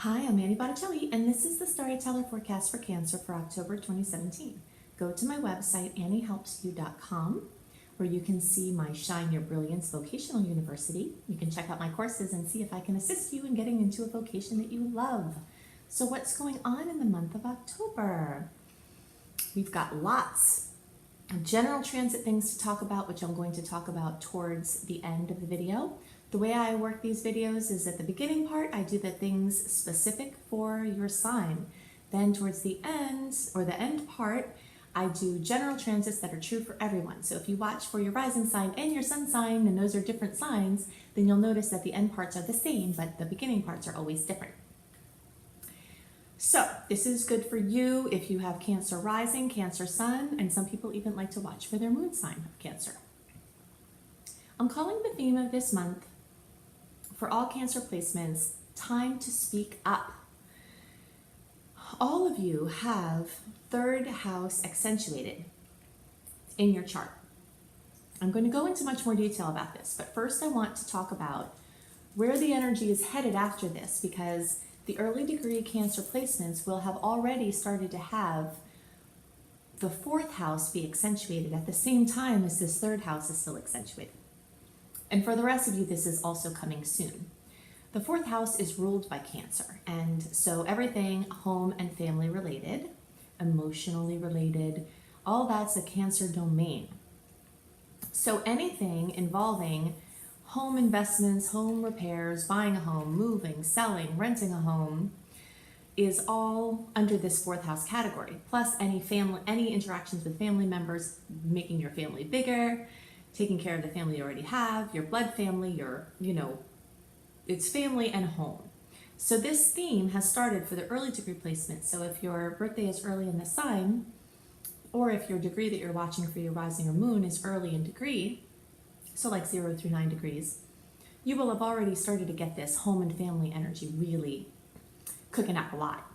Hi, I'm Annie Botticelli, and this is the Storyteller Forecast for Cancer for October 2017. Go to my website, anniehelpsyou.com, where you can see my Shine Your Brilliance Vocational University. You can check out my courses and see if I can assist you in getting into a vocation that you love. So what's going on in the month of October? We've got lots of general transit things to talk about, which I'm going to talk about towards the end of the video. The way I work these videos is at the beginning part, I do the things specific for your sign. Then towards the end, or the end part, I do general transits that are true for everyone. So if you watch for your rising sign and your sun sign, and those are different signs, then you'll notice that the end parts are the same, but the beginning parts are always different. So this is good for you if you have Cancer rising, Cancer sun, and some people even like to watch for their moon sign of Cancer. I'm calling the theme of this month, for all Cancer placements, time to speak up. All of you have third house accentuated in your chart. I'm going to go into much more detail about this, but first I want to talk about where the energy is headed after this, because the early degree Cancer placements will have already started to have the fourth house be accentuated at the same time as this third house is still accentuated. And for the rest of you, this is also coming soon. The fourth house is ruled by Cancer, and so everything home and family related, emotionally related, all that's a Cancer domain. So anything involving home investments, home repairs, buying a home, moving, selling, renting a home is all under this fourth house category. Plus any interactions with family members, making your family bigger, taking care of the family you already have, your blood family, it's family and home. So this theme has started for the early degree placement. So if your birthday is early in the sign, or if your degree that you're watching for your rising or moon is early in degree, so like 0 through 9 degrees, you will have already started to get this home and family energy really cooking up a lot.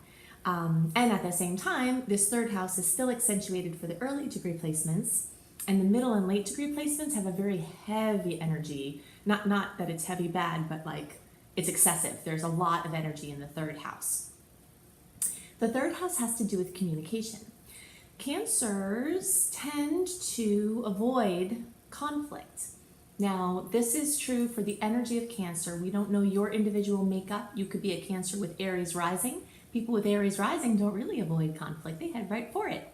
And at the same time, this third house is still accentuated for the early degree placements, and the middle and late degree placements have a very heavy energy. Not that it's heavy bad, but like it's excessive. There's a lot of energy in the third house. The third house has to do with communication. Cancers tend to avoid conflict. Now, this is true for the energy of Cancer. We don't know your individual makeup. You could be a Cancer with Aries rising. People with Aries rising don't really avoid conflict. They head right for it.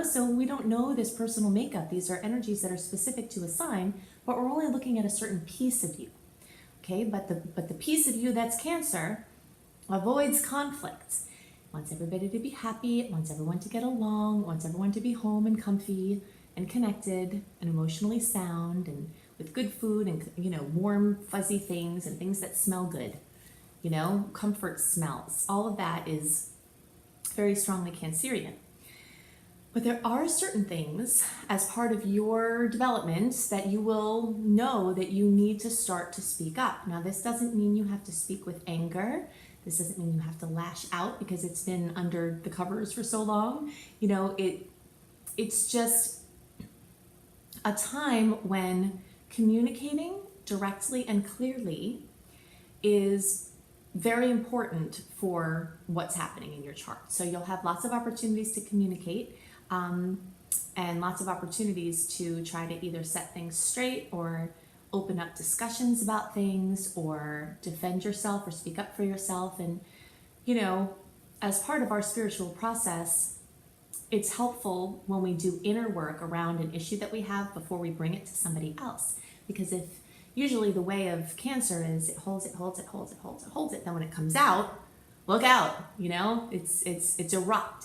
So we don't know this personal makeup. These are energies that are specific to a sign, but we're only looking at a certain piece of you. Okay, but the piece of you that's Cancer avoids conflict. Wants everybody to be happy, wants everyone to get along, wants everyone to be home and comfy and connected and emotionally sound and with good food and warm fuzzy things and things that smell good. Comfort smells. All of that is very strongly Cancerian. But there are certain things as part of your development that you will know that you need to start to speak up. Now, this doesn't mean you have to speak with anger. This doesn't mean you have to lash out because it's been under the covers for so long. It's just a time when communicating directly and clearly is very important for what's happening in your chart. So you'll have lots of opportunities to communicate. And lots of opportunities to try to either set things straight or open up discussions about things or defend yourself or speak up for yourself. And, as part of our spiritual process, it's helpful when we do inner work around an issue that we have before we bring it to somebody else. Because if usually the way of Cancer is it holds it. Then when it comes out, look out, it's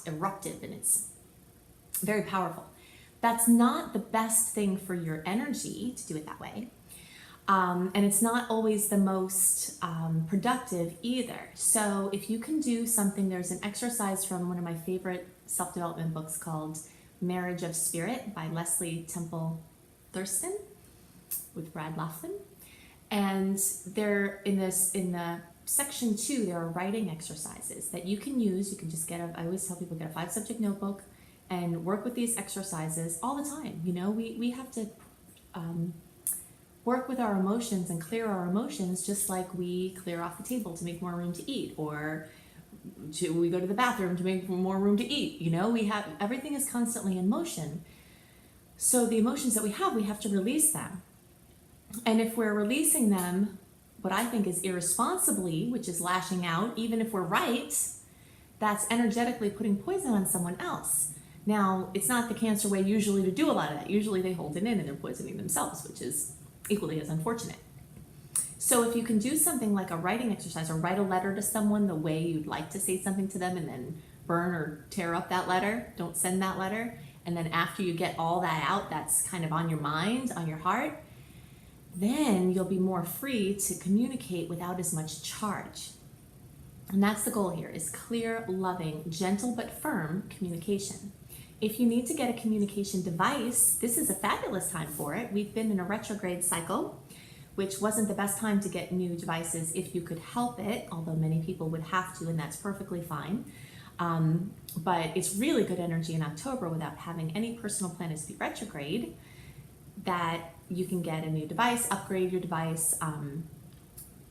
eruptive, and it's very powerful. That's not the best thing for your energy to do it that way. And it's not always the most productive either. So if you can do something, there's an exercise from one of my favorite self-development books called Marriage of Spirit by Leslie Temple Thurston with Brad Laughlin. And there in the section 2, there are writing exercises that you can use. You can just I always tell people, get a 5-subject notebook and work with these exercises all the time. We have to work with our emotions and clear our emotions just like we clear off the table to make more room to eat, or we go to the bathroom to make more room to eat. You know, everything is constantly in motion. So the emotions that we have to release them. And if we're releasing them, what I think is irresponsibly, which is lashing out, even if we're right, that's energetically putting poison on someone else. Now, it's not the Cancer way usually to do a lot of that. Usually they hold it in and they're poisoning themselves, which is equally as unfortunate. So if you can do something like a writing exercise or write a letter to someone the way you'd like to say something to them and then burn or tear up that letter, don't send that letter. And then after you get all that out, that's kind of on your mind, on your heart, then you'll be more free to communicate without as much charge. And that's the goal here, is clear, loving, gentle but firm communication. If you need to get a communication device, this is a fabulous time for it. We've been in a retrograde cycle, which wasn't the best time to get new devices if you could help it, although many people would have to, and that's perfectly fine. But it's really good energy in October without having any personal planets be retrograde, that you can get a new device, upgrade your device,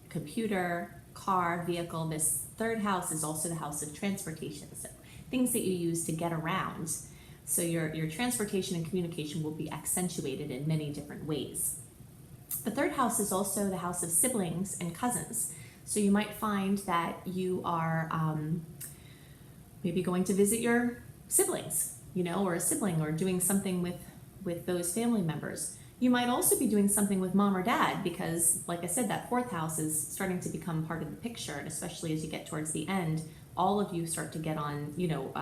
computer, car, vehicle. This third house is also the house of transportation, so things that you use to get around. So your transportation and communication will be accentuated in many different ways. The third house is also the house of siblings and cousins. So you might find that you are maybe going to visit your siblings, you know, or a sibling, or doing something with those family members. You might also be doing something with mom or dad because, like I said, that fourth house is starting to become part of the picture, and especially as you get towards the end, all of you start to get on, you know,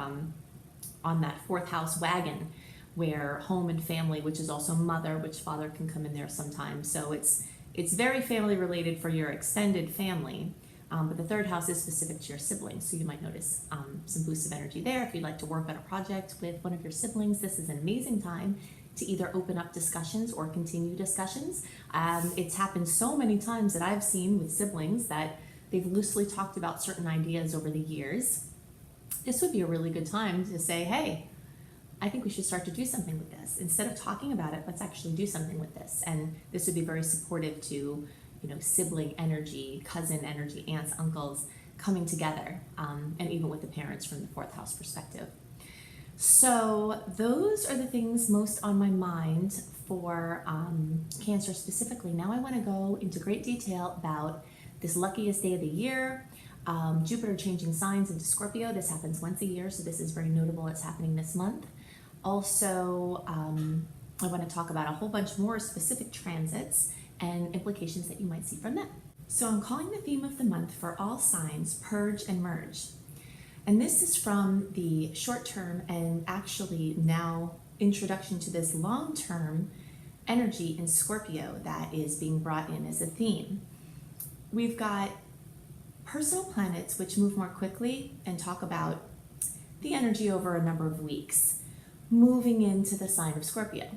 on that fourth house wagon, where home and family, which is also mother, which father can come in there sometimes. So it's very family related for your extended family, but the third house is specific to your siblings. So you might notice some boosts of energy there. If you'd like to work on a project with one of your siblings, this is an amazing time to either open up discussions or continue discussions. It's happened so many times that I've seen with siblings that they've loosely talked about certain ideas over the years. This would be a really good time to say, hey, I think we should start to do something with this. Instead of talking about it, let's actually do something with this. And this would be very supportive to, you know, sibling energy, cousin energy, aunts, uncles coming together, and even with the parents from the fourth house perspective. So those are the things most on my mind for Cancer specifically. Now I want to go into great detail about this luckiest day of the year, Jupiter changing signs into Scorpio. This happens once a year, so this is very notable. It's happening this month. Also, I want to talk about a whole bunch more specific transits and implications that you might see from them. So I'm calling the theme of the month for all signs, Purge and Merge. And this is from the short-term and actually now introduction to this long-term energy in Scorpio that is being brought in as a theme. We've got personal planets which move more quickly and talk about the energy over a number of weeks, moving into the sign of Scorpio.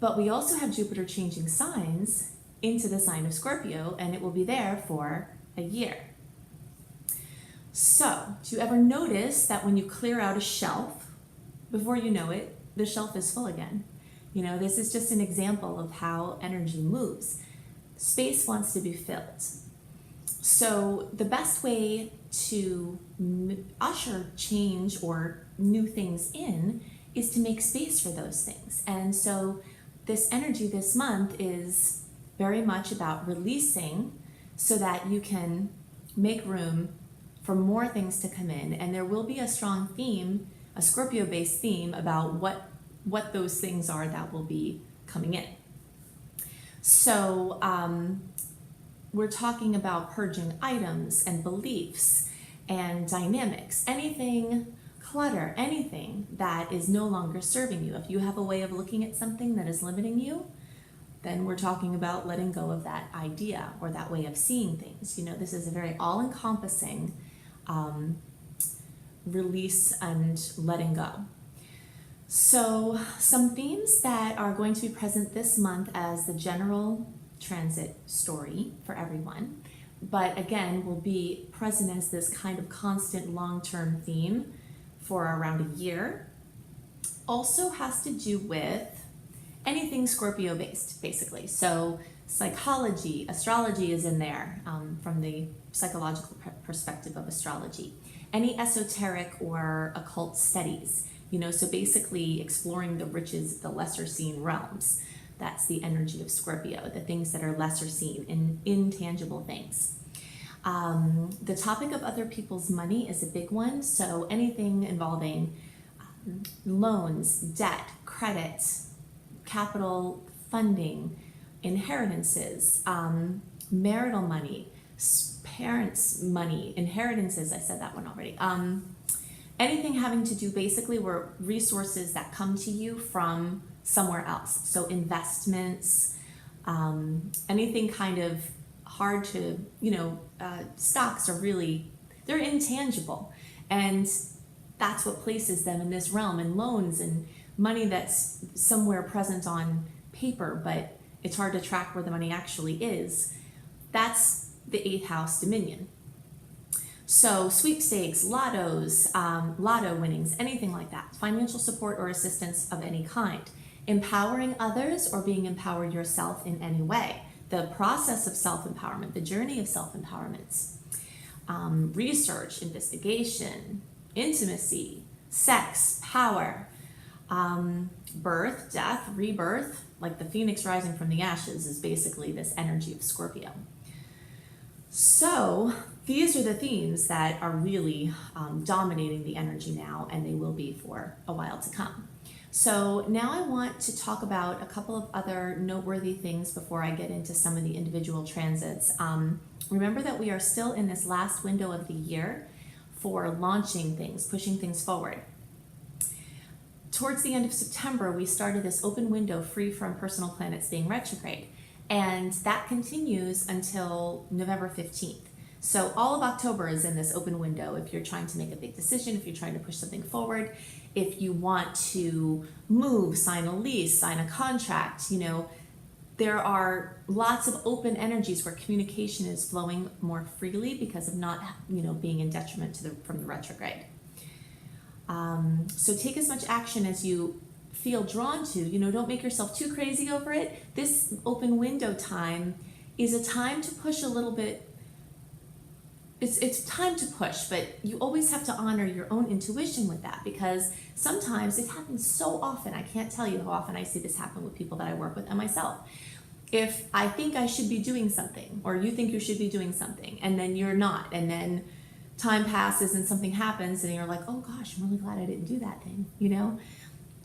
But we also have Jupiter changing signs into the sign of Scorpio, and it will be there for a year. So, do you ever notice that when you clear out a shelf, before you know it, the shelf is full again? You know, this is just an example of how energy moves. Space wants to be filled. So the best way to usher change or new things in is to make space for those things. And so this energy this month is very much about releasing so that you can make room for more things to come in. And there will be a strong theme, a Scorpio-based theme about what those things are that will be coming in. So we're talking about purging items and beliefs and dynamics, anything clutter, anything that is no longer serving you. If you have a way of looking at something that is limiting you, then we're talking about letting go of that idea or that way of seeing things. You know, this is a very all-encompassing release and letting go. So some themes that are going to be present this month as the general transit story for everyone, but again will be present as this kind of constant long-term theme for around a year, also has to do with anything Scorpio based, basically. So psychology, astrology is in there from the psychological perspective of astrology. Any esoteric or occult studies, so basically exploring the riches of the lesser seen realms. That's the energy of Scorpio, the things that are lesser seen, intangible things. The topic of other people's money is a big one. So anything involving loans, debt, credit, capital funding, inheritances, marital money, parents' money, inheritances, I said that one already. Anything having to do basically were resources that come to you from somewhere else. So investments, anything kind of hard to, stocks are really, they're intangible. And that's what places them in this realm, and loans and money that's somewhere present on paper, but it's hard to track where the money actually is. That's the 8th house dominion. So sweepstakes, lottos, lotto winnings, anything like that, financial support or assistance of any kind, empowering others or being empowered yourself in any way, the process of self-empowerment, the journey of self-empowerment, research, investigation, intimacy, sex, power, birth, death, rebirth, like the phoenix rising from the ashes is basically this energy of Scorpio. So these are the themes that are really dominating the energy now, and they will be for a while to come. So now I want to talk about a couple of other noteworthy things before I get into some of the individual transits. Remember that we are still in this last window of the year for launching things, pushing things forward. Towards the end of September, we started this open window free from personal planets being retrograde. And that continues until November 15th. So all of October is in this open window if you're trying to make a big decision, if you're trying to push something forward, if you want to move, sign a lease, sign a contract, there are lots of open energies where communication is flowing more freely because of not, being in detriment from the retrograde. So take as much action as you feel drawn to, don't make yourself too crazy over it. This open window time is a time to push a little bit. It's time to push, but you always have to honor your own intuition with that, because sometimes it happens so often. I can't tell you how often I see this happen with people that I work with and myself. If I think I should be doing something, or you think you should be doing something, and then you're not, and then time passes and something happens and you're like, oh gosh, I'm really glad I didn't do that thing,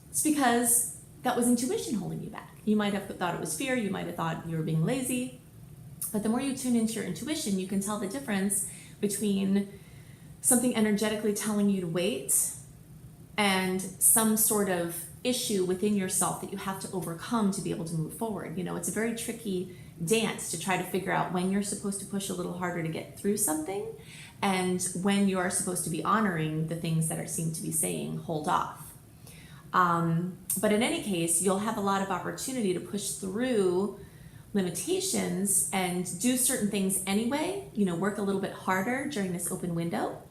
It's because that was intuition holding you back. You might have thought it was fear, you might have thought you were being lazy, but the more you tune into your intuition, you can tell the difference between something energetically telling you to wait and some sort of issue within yourself that you have to overcome to be able to move forward. It's a very tricky dance to try to figure out when you're supposed to push a little harder to get through something and when you are supposed to be honoring the things that seem to be saying hold off. But in any case, you'll have a lot of opportunity to push through limitations and do certain things anyway, work a little bit harder during this open window.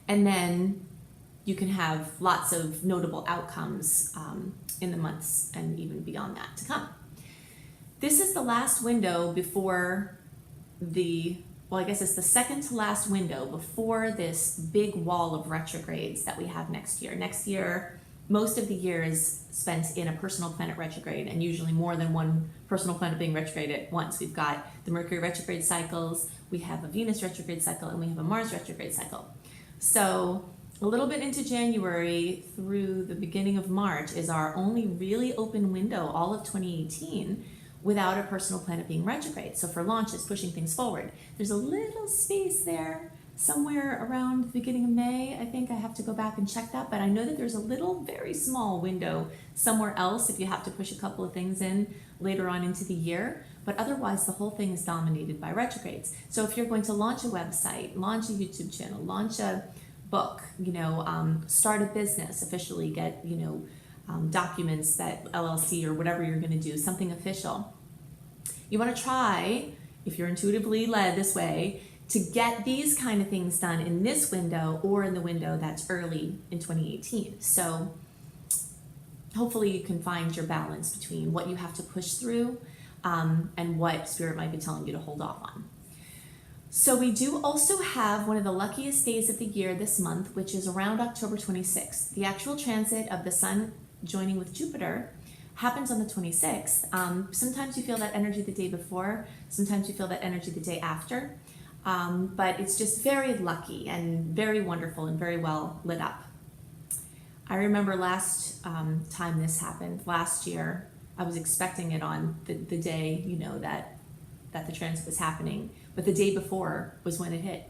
And then you can have lots of notable outcomes in the months and even beyond that to come. This is the last window before I guess it's the second to last window before this big wall of retrogrades that we have next year. Next year, most of the year is spent in a personal planet retrograde, and usually more than one personal planet being retrograde at once. We've got the Mercury retrograde cycles, we have a Venus retrograde cycle, and we have a Mars retrograde cycle. So a little bit into January through the beginning of March is our only really open window, all of 2018, without a personal planet being retrograde. So for launches, pushing things forward, there's a little space there somewhere around the beginning of May. I think I have to go back and check that, but I know that there's a little, very small window somewhere else if you have to push a couple of things in later on into the year. But otherwise, the whole thing is dominated by retrogrades. So if you're going to launch a website, launch a YouTube channel, launch a book, start a business, officially get, documents that LLC or whatever you're going to do, something official. You want to try, if you're intuitively led this way, to get these kind of things done in this window or in the window that's early in 2018. So hopefully you can find your balance between what you have to push through and what Spirit might be telling you to hold off on. So we do also have one of the luckiest days of the year this month, which is around October 26th. The actual transit of the Sun joining with Jupiter happens on the 26th. Sometimes you feel that energy the day before, sometimes you feel that energy the day after, but it's just very lucky and very wonderful and very well lit up. I remember last time this happened, last year, I was expecting it on the day, that the transit was happening, but the day before was when it hit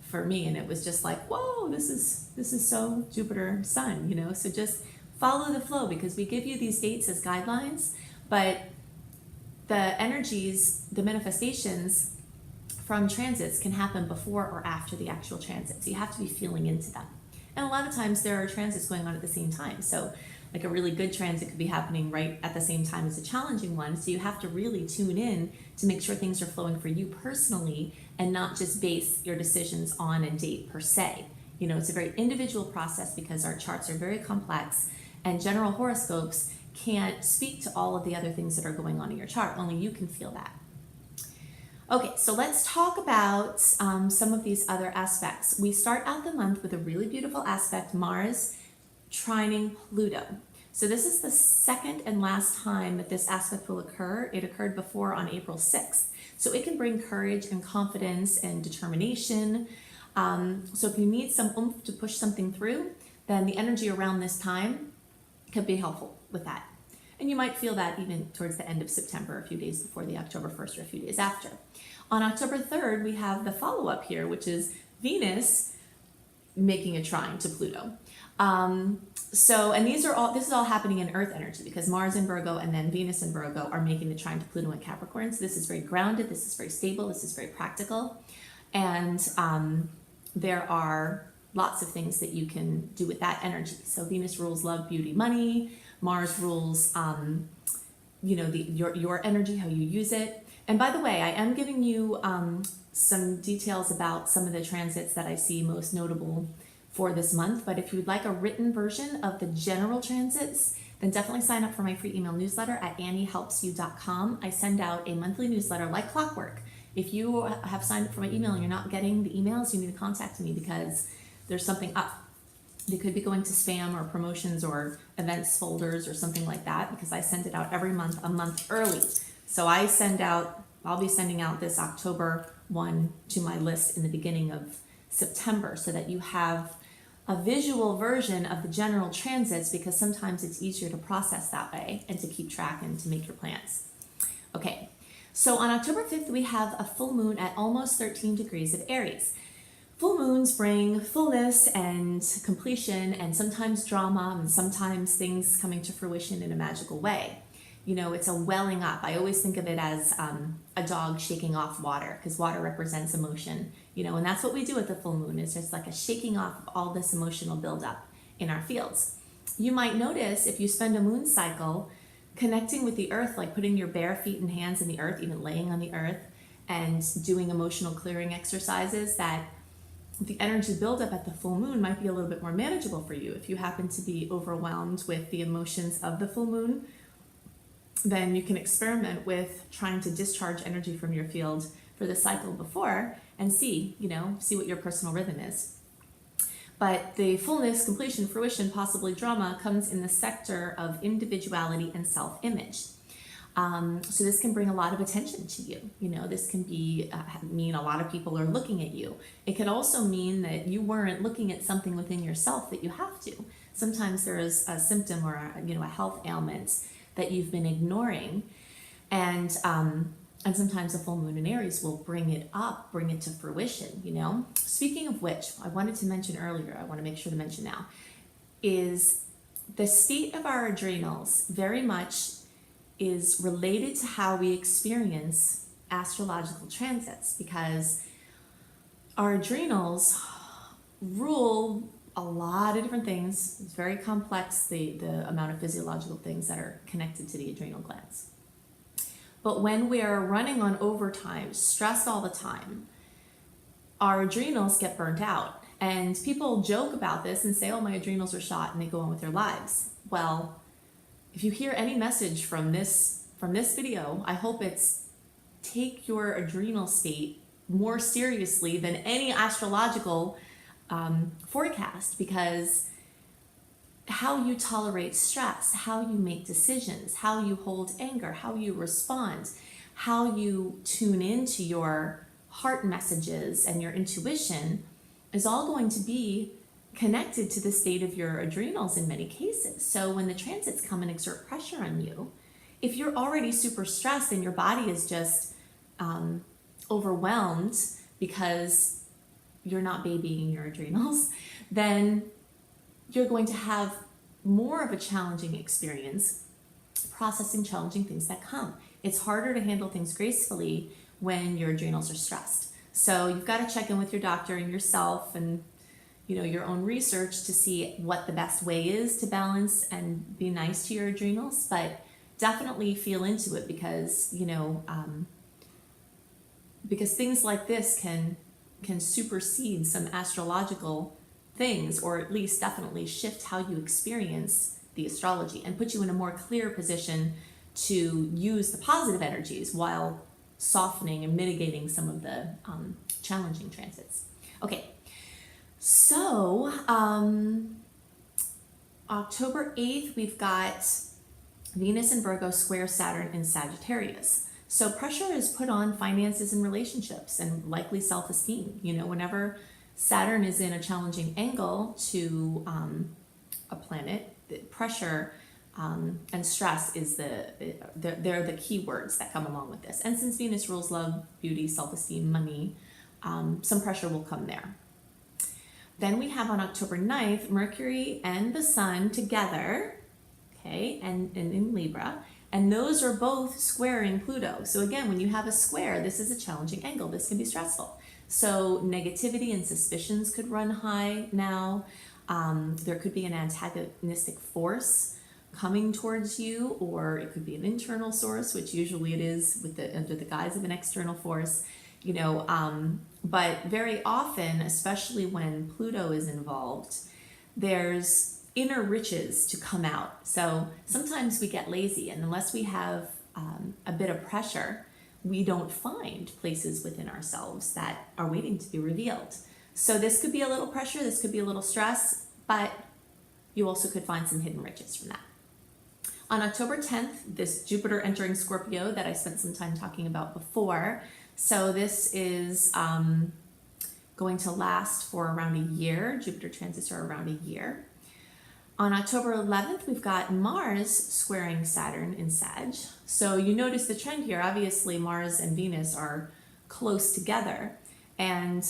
for me, and it was just like, whoa, this is so Jupiter Sun, so just follow the flow, because we give you these dates as guidelines, but the energies, the manifestations from transits can happen before or after the actual transit, so you have to be feeling into them. And a lot of times there are transits going on at the same time, so like a really good transit could be happening right at the same time as a challenging one, so you have to really tune in to make sure things are flowing for you personally and not just base your decisions on a date per se. It's a very individual process because our charts are very complex, and general horoscopes can't speak to all of the other things that are going on in your chart. Only you can feel that. Okay, so let's talk about some of these other aspects. We start out the month with a really beautiful aspect, Mars trining Pluto. So this is the second and last time that this aspect will occur. It occurred before on April 6th. So it can bring courage and confidence and determination. So if you need some oomph to push something through, then the energy around this time could be helpful with that. And you might feel that even towards the end of September, a few days before the October 1st or a few days after. On October 3rd, we have the follow-up here, which is Venus making a trine to Pluto. And this is all happening in Earth energy, because Mars in Virgo and then Venus in Virgo are making the trine to Pluto and Capricorn. So this is very grounded, this is very stable, this is very practical. And there are lots of things that you can do with that energy. So Venus rules love, beauty, money. Mars rules, your energy, how you use it. And by the way, I am giving you some details about some of the transits that I see most notable for this month. But if you'd like a written version of the general transits, then definitely sign up for my free email newsletter at anniehelpsyou.com. I send out a monthly newsletter like clockwork. If you have signed up for my email and you're not getting the emails, you need to contact me because there's something up. They could be going to spam or promotions or events folders or something like that, because I send it out every month, a month early. So I'll be sending out this October one to my list in the beginning of September, so that you have a visual version of the general transits, because sometimes it's easier to process that way and to keep track and to make your plans. Okay, so on October 5th, we have a full moon at almost 13 degrees of Aries. Full moons bring fullness and completion, and sometimes drama, and sometimes things coming to fruition in a magical way. It's a welling up. I always think of it as a dog shaking off water, because water represents emotion, and that's what we do at the full moon. It's just like a shaking off of all this emotional buildup in our fields. You might notice if you spend a moon cycle connecting with the earth, like putting your bare feet and hands in the earth, even laying on the earth and doing emotional clearing exercises, that the energy buildup at the full moon might be a little bit more manageable for you. If you happen to be overwhelmed with the emotions of the full moon, then you can experiment with trying to discharge energy from your field for the cycle before and see what your personal rhythm is. But the fullness, completion, fruition, possibly drama comes in the sector of individuality and self-image. So this can bring a lot of attention to you. This can mean a lot of people are looking at you. It could also mean that you weren't looking at something within yourself that you have to. Sometimes there is a symptom or a health ailment that you've been ignoring, and sometimes the full moon in Aries will bring it up, bring it to fruition. Speaking of which, I wanted to mention earlier, I want to make sure to mention now, is the state of our adrenals very much is related to how we experience astrological transits, because our adrenals rule a lot of different things. It's very complex, the amount of physiological things that are connected to the adrenal glands. But when we are running on overtime, stressed all the time, our adrenals get burnt out. And people joke about this and say, oh, my adrenals are shot, and they go on with their lives. Well, if you hear any message from this from this video, I hope it's take your adrenal state more seriously than any astrological forecast, because how you tolerate stress, how you make decisions, how you hold anger, how you respond, how you tune into your heart messages and your intuition is all going to be connected to the state of your adrenals in many cases. So when the transits come and exert pressure on you, if you're already super stressed and your body is just overwhelmed because you're not babying your adrenals, then you're going to have more of a challenging experience processing challenging things that come. It's harder to handle things gracefully when your adrenals are stressed. So you've got to check in with your doctor and yourself and your own research to see what the best way is to balance and be nice to your adrenals, but definitely feel into it because because things like this can supersede some astrological things, or at least definitely shift how you experience the astrology and put you in a more clear position to use the positive energies while softening and mitigating some of the challenging transits. Okay, so October 8th, we've got Venus in Virgo square Saturn in Sagittarius. So pressure is put on finances and relationships and likely self-esteem. Whenever Saturn is in a challenging angle to a planet, the pressure and stress is they're the key words that come along with this. And since Venus rules love, beauty, self-esteem, money, some pressure will come there. Then we have on October 9th, Mercury and the Sun together, okay, and in Libra, and those are both squaring Pluto. So again, when you have a square, this is a challenging angle. This can be stressful. So negativity and suspicions could run high now. There could be an antagonistic force coming towards you, or it could be an internal source, which usually it is under the guise of an external force, but very often, especially when Pluto is involved, there's inner riches to come out. So sometimes we get lazy, and unless we have a bit of pressure, we don't find places within ourselves that are waiting to be revealed. So this could be a little pressure, this could be a little stress, but you also could find some hidden riches from that. On October 10th, this Jupiter entering Scorpio that I spent some time talking about before. So this is going to last for around a year. Jupiter transits are around a year. On October 11th, we've got Mars squaring Saturn in Sag. So you notice the trend here. Obviously, Mars and Venus are close together. And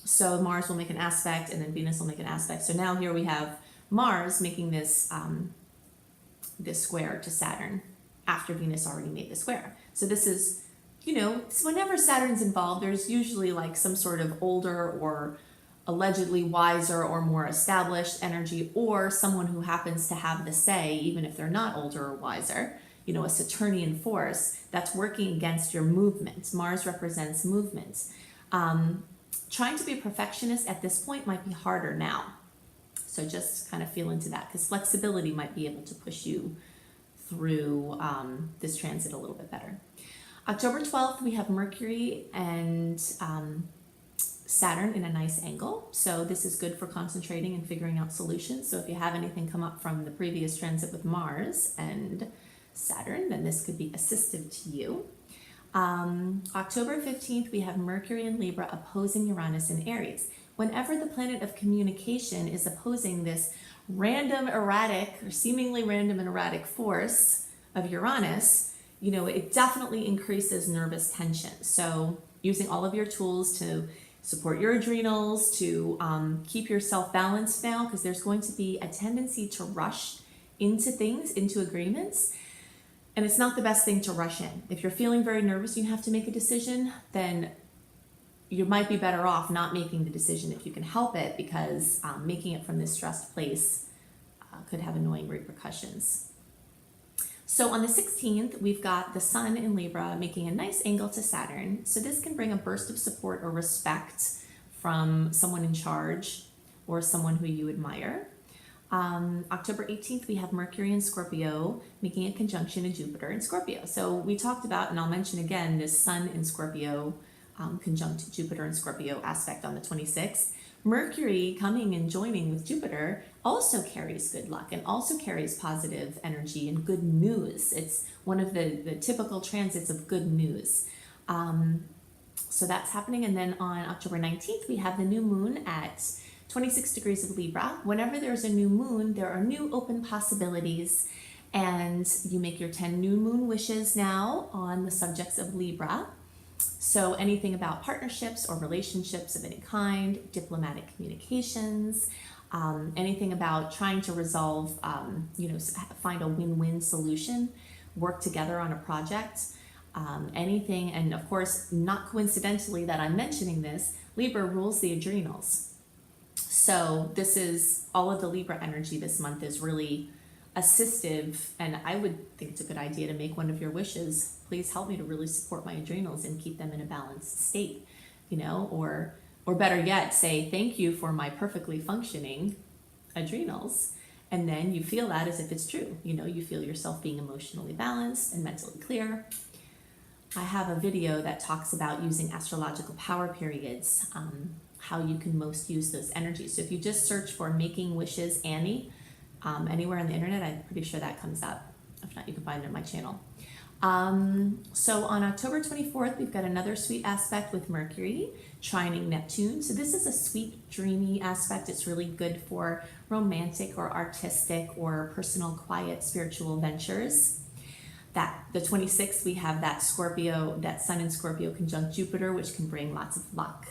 so Mars will make an aspect, and then Venus will make an aspect. So now here we have Mars making this, this square to Saturn after Venus already made the square. So this is, whenever Saturn's involved, there's usually like some sort of older or allegedly wiser or more established energy, or someone who happens to have the say, even if they're not older or wiser, a Saturnian force that's working against your movement. Mars represents movement. Trying to be a perfectionist at this point might be harder now. So just kind of feel into that, because flexibility might be able to push you through this transit a little bit better. October 12th, we have Mercury and Saturn in a nice angle. So this is good for concentrating and figuring out solutions. So if you have anything come up from the previous transit with Mars and Saturn, then this could be assistive to you. October 15th, we have Mercury in Libra opposing Uranus in Aries. Whenever the planet of communication is opposing this random, erratic, or seemingly random and erratic force of Uranus, it definitely increases nervous tension. So using all of your tools to support your adrenals, to keep yourself balanced now, because there's going to be a tendency to rush into things, into agreements. And it's not the best thing to rush in. If you're feeling very nervous, you have to make a decision, then you might be better off not making the decision if you can help it, because making it from this stressed place could have annoying repercussions. So on the 16th, we've got the Sun in Libra making a nice angle to Saturn. So this can bring a burst of support or respect from someone in charge or someone who you admire. October 18th, we have Mercury in Scorpio making a conjunction to Jupiter in Scorpio. So we talked about, and I'll mention again, this Sun in Scorpio conjunct Jupiter in Scorpio aspect on the 26th. Mercury coming and joining with Jupiter also carries good luck and also carries positive energy and good news. It's one of the typical transits of good news. So that's happening. And then on October 19th, we have the new moon at 26 degrees of Libra. Whenever there's a new moon, there are new open possibilities, and you make your 10 new moon wishes now on the subjects of Libra. So anything about partnerships or relationships of any kind, diplomatic communications, anything about trying to resolve, find a win-win solution, work together on a project, anything, and of course, not coincidentally that I'm mentioning this, Libra rules the adrenals. So this is all of the Libra energy this month is really assistive, and I would think it's a good idea to make one of your wishes. Please help me to really support my adrenals and keep them in a balanced state, or better yet, say thank you for my perfectly functioning adrenals. And then you feel that as if it's true. You feel yourself being emotionally balanced and mentally clear. I have a video that talks about using astrological power periods, how you can most use those energies. So if you just search for Making Wishes Annie anywhere on the internet, I'm pretty sure that comes up. If not, you can find it on my channel. So on October 24th, we've got another sweet aspect with Mercury trining Neptune. So this is a sweet, dreamy aspect. It's really good for romantic or artistic or personal, quiet, spiritual ventures. The 26th, we have that Sun in Scorpio conjunct Jupiter, which can bring lots of luck.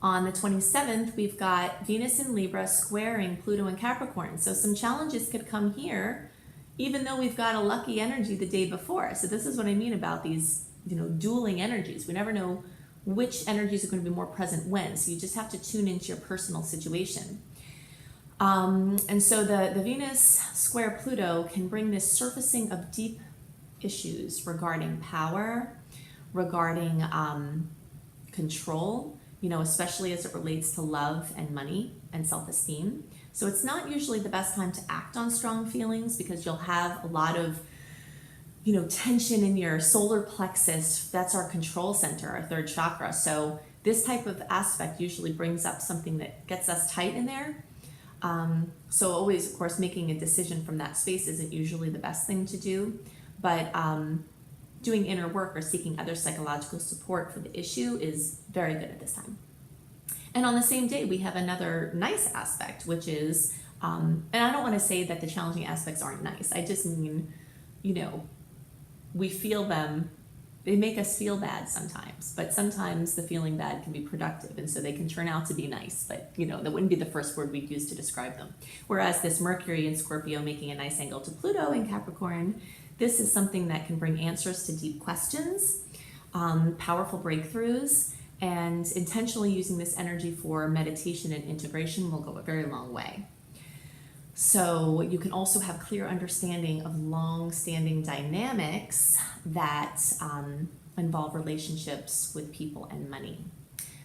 On the 27th, we've got Venus in Libra squaring Pluto in Capricorn. So some challenges could come here, even though we've got a lucky energy the day before. So this is what I mean about these, dueling energies. We never know which energies are going to be more present when. So you just have to tune into your personal situation. And so the Venus square Pluto can bring this surfacing of deep issues regarding power, regarding control, especially as it relates to love and money and self-esteem. So it's not usually the best time to act on strong feelings because you'll have a lot of, tension in your solar plexus. That's our control center, our third chakra. So this type of aspect usually brings up something that gets us tight in there. So always, of course, making a decision from that space isn't usually the best thing to do, but doing inner work or seeking other psychological support for the issue is very good at this time. And on the same day, we have another nice aspect, which is, and I don't want to say that the challenging aspects aren't nice. I just mean, we feel them. They make us feel bad sometimes, but sometimes the feeling bad can be productive, and so they can turn out to be nice, but that wouldn't be the first word we'd use to describe them. Whereas this Mercury in Scorpio making a nice angle to Pluto in Capricorn, this is something that can bring answers to deep questions, powerful breakthroughs, and intentionally using this energy for meditation and integration will go a very long way. So you can also have clear understanding of long-standing dynamics that involve relationships with people and money.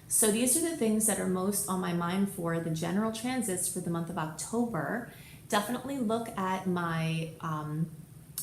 So these are the things that are most on my mind for the general transits for the month of October. Definitely look at my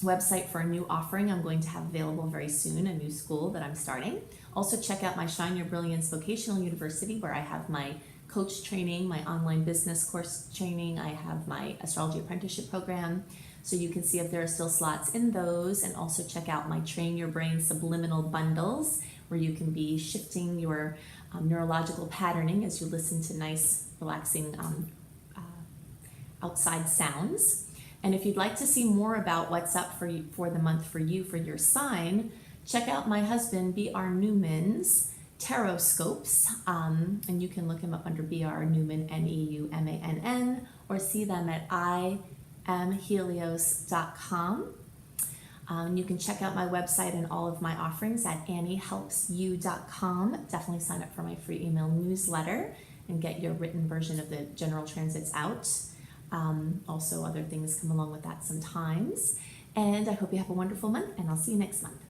website for a new offering I'm going to have available very soon, a new school that I'm starting. Also check out my Shine Your Brilliance Vocational University, where I have my coach training, my online business course training. I have my astrology apprenticeship program, so you can see if there are still slots in those, and also check out my Train Your Brain subliminal bundles, where you can be shifting your neurological patterning as you listen to nice, relaxing outside sounds. And if you'd like to see more about what's up for the month for you, for your sign, check out my husband, B.R. Newman's Taroscopes, and you can look him up under B.R. Newman, Neumann, or see them at imhelios.com. You can check out my website and all of my offerings at anniehelpsyou.com. Definitely sign up for my free email newsletter and get your written version of the general transits out. Also, other things come along with that sometimes. And I hope you have a wonderful month, and I'll see you next month.